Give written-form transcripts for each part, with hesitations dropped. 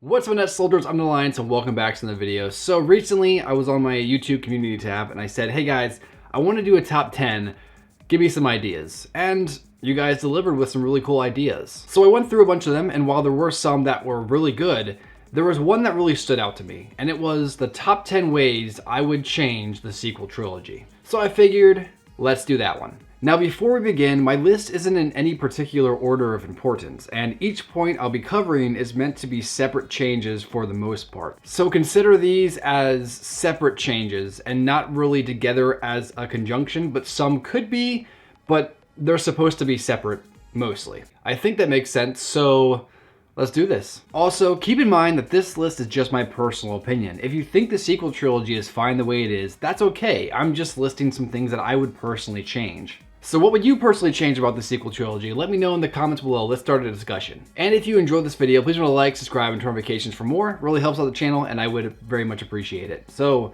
What's up, Menace soldiers? I'm the Alliance and welcome back to another video. So recently I was on my YouTube community tab and I said, hey guys, I want to do a top 10, give me some ideas. And you guys delivered with some really cool ideas. So I went through a bunch of them, and while there were some that were really good, there was one that really stood out to me, and it was the top 10 ways I would change the sequel trilogy. So I figured, let's do that one. Now before we begin, my list isn't in any particular order of importance, and each point I'll be covering is meant to be separate changes for the most part. So consider these as separate changes and not really together as a conjunction, but some could be, but they're supposed to be separate mostly. I think that makes sense, so let's do this. Also, keep in mind that this list is just my personal opinion. If you think the sequel trilogy is fine the way it is, that's okay. I'm just listing some things that I would personally change. So what would you personally change about the sequel trilogy? Let me know in the comments below. Let's start a discussion. And if you enjoyed this video, please remember to like, subscribe, and turn notifications for more. It really helps out the channel, and I would very much appreciate it. So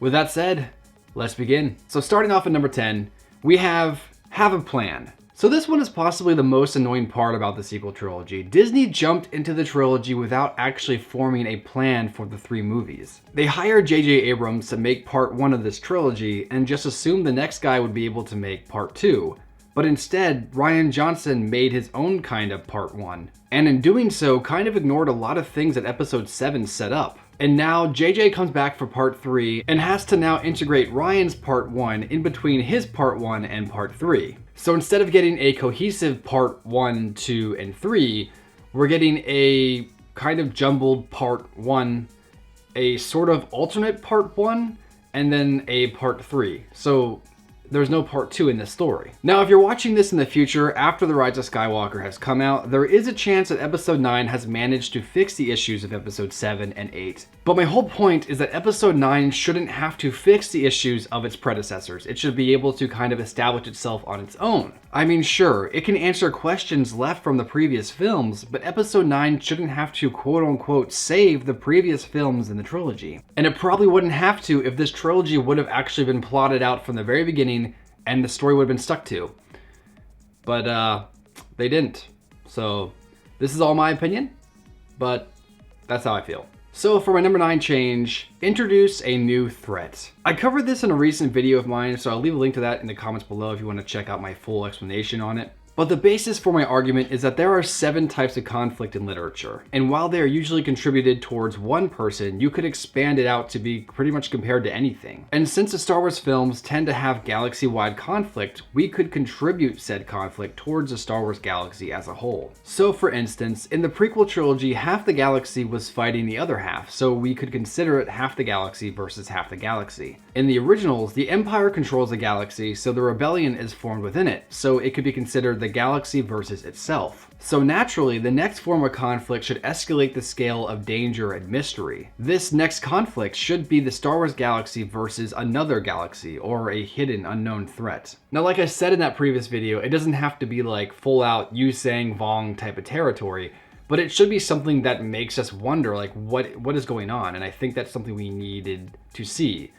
with that said, let's begin. So starting off at number 10, we have a plan. So this one is possibly the most annoying part about the sequel trilogy. Disney jumped into the trilogy without actually forming a plan for the 3 movies. They hired J.J. Abrams to make part 1 of this trilogy and just assumed the next guy would be able to make part 2. But instead, Rian Johnson made his own kind of part 1. And in doing so, kind of ignored a lot of things that episode 7 set up. And now JJ comes back for part 3 and has to now integrate Ryan's part 1 in between his part 1 and part 3. So instead of getting a cohesive part 1, 2, and 3, we're getting a kind of jumbled part 1, a sort of alternate part 1, and then a part 3. So there's no part 2 in this story. Now, if you're watching this in the future, after The Rise of Skywalker has come out, there is a chance that episode 9 has managed to fix the issues of episode 7 and 8. But my whole point is that episode 9 shouldn't have to fix the issues of its predecessors. It should be able to kind of establish itself on its own. I mean, sure, it can answer questions left from the previous films, but episode 9 shouldn't have to quote-unquote save the previous films in the trilogy. And it probably wouldn't have to if this trilogy would have actually been plotted out from the very beginning and the story would have been stuck to. But they didn't. So this is all my opinion, but that's how I feel. So for my number 9 change, introduce a new threat. I covered this in a recent video of mine, so I'll leave a link to that in the comments below if you want to check out my full explanation on it. But the basis for my argument is that there are 7 types of conflict in literature, and while they are usually contributed towards one person, you could expand it out to be pretty much compared to anything. And since the Star Wars films tend to have galaxy-wide conflict, we could contribute said conflict towards the Star Wars galaxy as a whole. So for instance, in the prequel trilogy, half the galaxy was fighting the other half, so we could consider it half the galaxy versus half the galaxy. In the originals, the Empire controls the galaxy, so the rebellion is formed within it, so it could be considered the galaxy versus itself. So naturally, the next form of conflict should escalate the scale of danger and mystery. This next conflict should be the Star Wars galaxy versus another galaxy, or a hidden unknown threat. Now, like I said in that previous video, it doesn't have to be like full out Yu Sang Vong type of territory, but it should be something that makes us wonder like what is going on, and I think that's something we needed to see,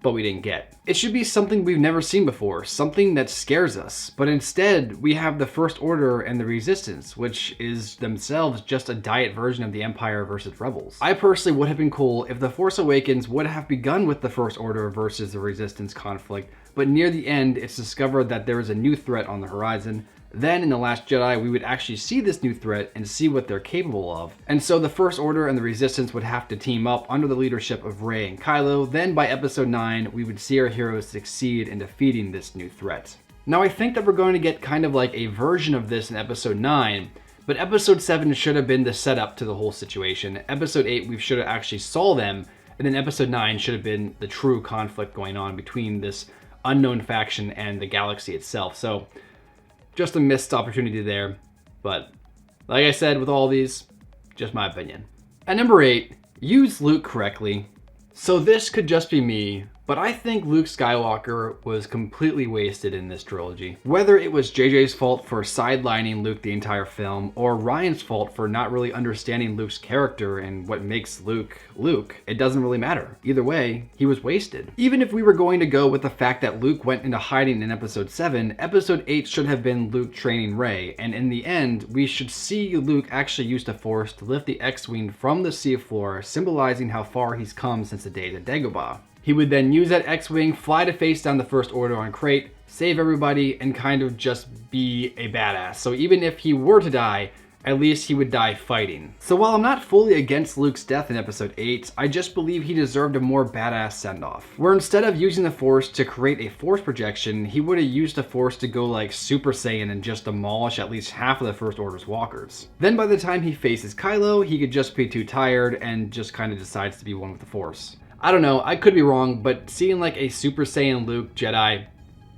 but we didn't get. It should be something we've never seen before, something that scares us, but instead we have the First Order and the Resistance, which is themselves just a diet version of the Empire versus Rebels. I personally would have been cool if The Force Awakens would have begun with the First Order versus the Resistance conflict, but near the end it's discovered that there is a new threat on the horizon. Then in The Last Jedi, we would actually see this new threat and see what they're capable of. And so the First Order and the Resistance would have to team up under the leadership of Rey and Kylo. Then by episode 9, we would see our heroes succeed in defeating this new threat. Now I think that we're going to get kind of like a version of this in episode 9, but episode 7 should have been the setup to the whole situation. Episode 8, we should have actually saw them, and then episode 9 should have been the true conflict going on between this unknown faction and the galaxy itself. So just a missed opportunity there, but like I said with all these, just my opinion. At number 8, use Luke correctly. So this could just be me, But I think Luke Skywalker was completely wasted in this trilogy. Whether it was JJ's fault for sidelining Luke the entire film, or Ryan's fault for not really understanding Luke's character and what makes Luke Luke, it doesn't really matter. Either way, he was wasted. Even if we were going to go with the fact that Luke went into hiding in episode 7, episode 8 should have been Luke training Rey, and in the end, we should see Luke actually use the Force to lift the X-Wing from the seafloor, symbolizing how far he's come since the days of Dagobah. He would then use that X-Wing, fly to face down the First Order on Crate, save everybody, and kind of just be a badass. So even if he were to die, at least he would die fighting. So while I'm not fully against Luke's death in episode 8, I just believe he deserved a more badass send-off. Where instead of using the Force to create a Force projection, he would have used the Force to go like Super Saiyan and just demolish at least half of the First Order's walkers. Then by the time he faces Kylo, he could just be too tired and just kind of decides to be one with the Force. I don't know, I could be wrong, but seeing like a Super Saiyan Luke Jedi,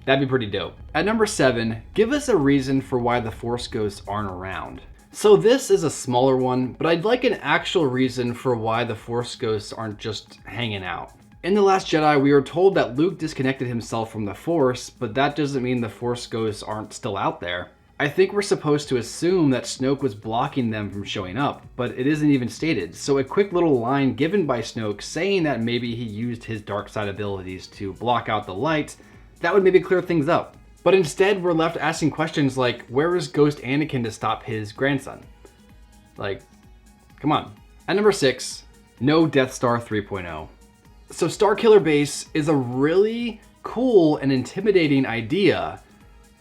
that'd be pretty dope. At number 7, give us a reason for why the Force Ghosts aren't around. So this is a smaller one, but I'd like an actual reason for why the Force Ghosts aren't just hanging out. In The Last Jedi, we were told that Luke disconnected himself from the Force, but that doesn't mean the Force Ghosts aren't still out there. I think we're supposed to assume that Snoke was blocking them from showing up, but it isn't even stated. So a quick little line given by Snoke saying that maybe he used his dark side abilities to block out the light, that would maybe clear things up. But instead, we're left asking questions like, where is Ghost Anakin to stop his grandson? Like, come on. At number 6, no Death Star 3.0. So Starkiller Base is a really cool and intimidating idea,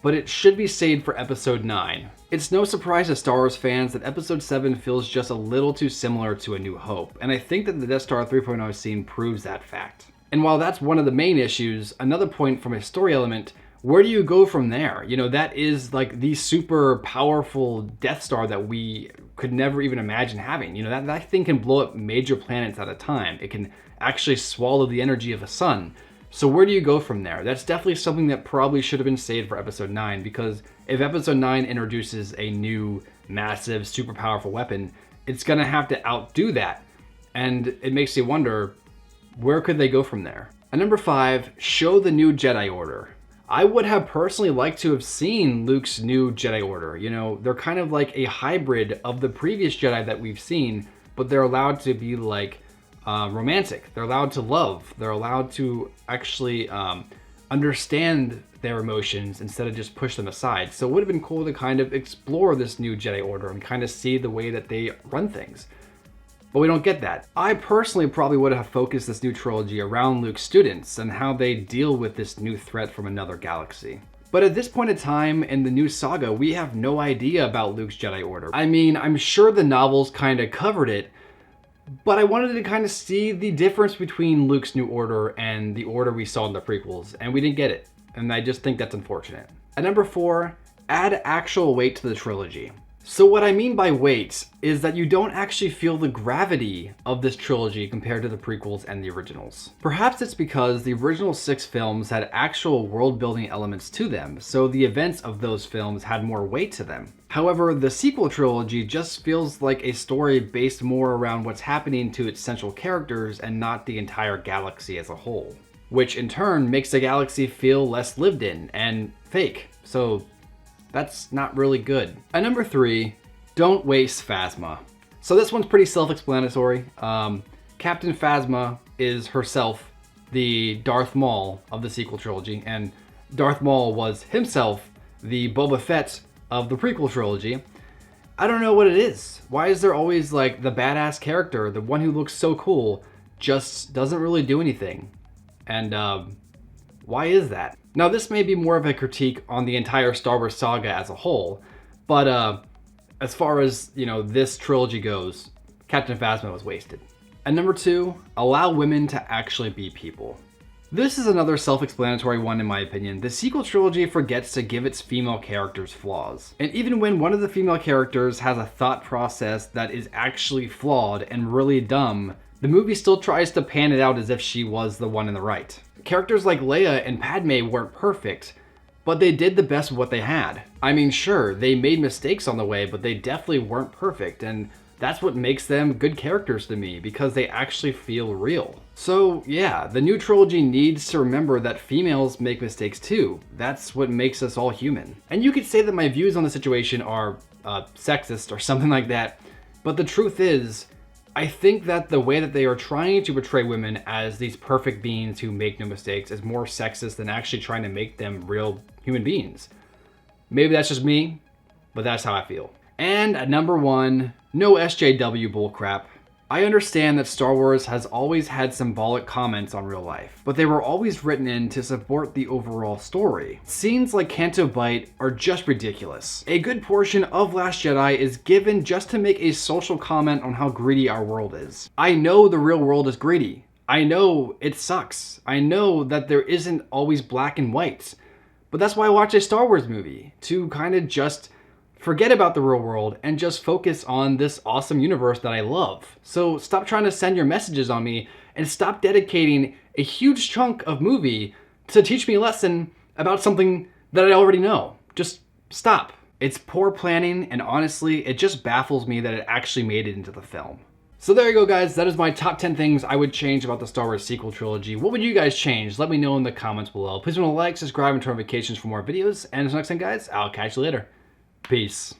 but it should be saved for episode 9. It's no surprise to Star Wars fans that episode 7 feels just a little too similar to A New Hope, and I think that the Death Star 3.0 scene proves that fact. And while that's one of the main issues, another point from a story element, where do you go from there? You know, that is like the super powerful Death Star that we could never even imagine having. You know, that thing can blow up major planets at a time. It can actually swallow the energy of a sun. So where do you go from there? That's definitely something that probably should have been saved for episode 9, because if episode 9 introduces a new, massive, super powerful weapon, it's gonna have to outdo that. And it makes you wonder, where could they go from there? At number 5, show the new Jedi Order. I would have personally liked to have seen Luke's new Jedi Order. You know, they're kind of like a hybrid of the previous Jedi that we've seen, but they're allowed to be like romantic. They're allowed to love. They're allowed to actually understand their emotions instead of just push them aside. So it would have been cool to kind of explore this new Jedi Order and kind of see the way that they run things. But we don't get that. I personally probably would have focused this new trilogy around Luke's students and how they deal with this new threat from another galaxy. But at this point in time in the new saga, we have no idea about Luke's Jedi Order. I mean, I'm sure the novels kind of covered it, but I wanted to kind of see the difference between Luke's new order and the order we saw in the prequels, and we didn't get it. And I just think that's unfortunate. At number 4, add actual weight to the trilogy. So what I mean by weight is that you don't actually feel the gravity of this trilogy compared to the prequels and the originals. Perhaps it's because the original 6 films had actual world-building elements to them, so the events of those films had more weight to them. However, the sequel trilogy just feels like a story based more around what's happening to its central characters and not the entire galaxy as a whole, which in turn makes the galaxy feel less lived in and fake. So that's not really good. At number 3, don't waste Phasma. So this one's pretty self-explanatory. Captain Phasma is herself the Darth Maul of the sequel trilogy, and Darth Maul was himself the Boba Fett of the prequel trilogy. I don't know what it is. Why is there always like the badass character, the one who looks so cool, just doesn't really do anything? And why is that? Now, this may be more of a critique on the entire Star Wars saga as a whole, but as far as, you know, this trilogy goes, Captain Phasma was wasted. At number 2, allow women to actually be people. This is another self-explanatory one in my opinion. The sequel trilogy forgets to give its female characters flaws. And even when one of the female characters has a thought process that is actually flawed and really dumb, the movie still tries to pan it out as if she was the one in the right. Characters like Leia and Padme weren't perfect, but they did the best with what they had. I mean, sure, they made mistakes on the way, but they definitely weren't perfect, and that's what makes them good characters to me, because they actually feel real. So yeah, the new trilogy needs to remember that females make mistakes too. That's what makes us all human. And you could say that my views on the situation are sexist or something like that, but the truth is, I think that the way that they are trying to portray women as these perfect beings who make no mistakes is more sexist than actually trying to make them real human beings. Maybe that's just me, but that's how I feel. And at number 1, no SJW bullcrap. I understand that Star Wars has always had symbolic comments on real life, but they were always written in to support the overall story. Scenes like Canto Bight are just ridiculous. A good portion of Last Jedi is given just to make a social comment on how greedy our world is. I know the real world is greedy. I know it sucks. I know that there isn't always black and white. But that's why I watch a Star Wars movie, to kind of just forget about the real world and just focus on this awesome universe that I love. So stop trying to send your messages on me and stop dedicating a huge chunk of movie to teach me a lesson about something that I already know. Just stop. It's poor planning, and honestly, it just baffles me that it actually made it into the film. So there you go, guys. That is my top 10 things I would change about the Star Wars sequel trilogy. What would you guys change? Let me know in the comments below. Please remember to like, subscribe, and turn on notifications for more videos. And until next time, guys, I'll catch you later. Peace.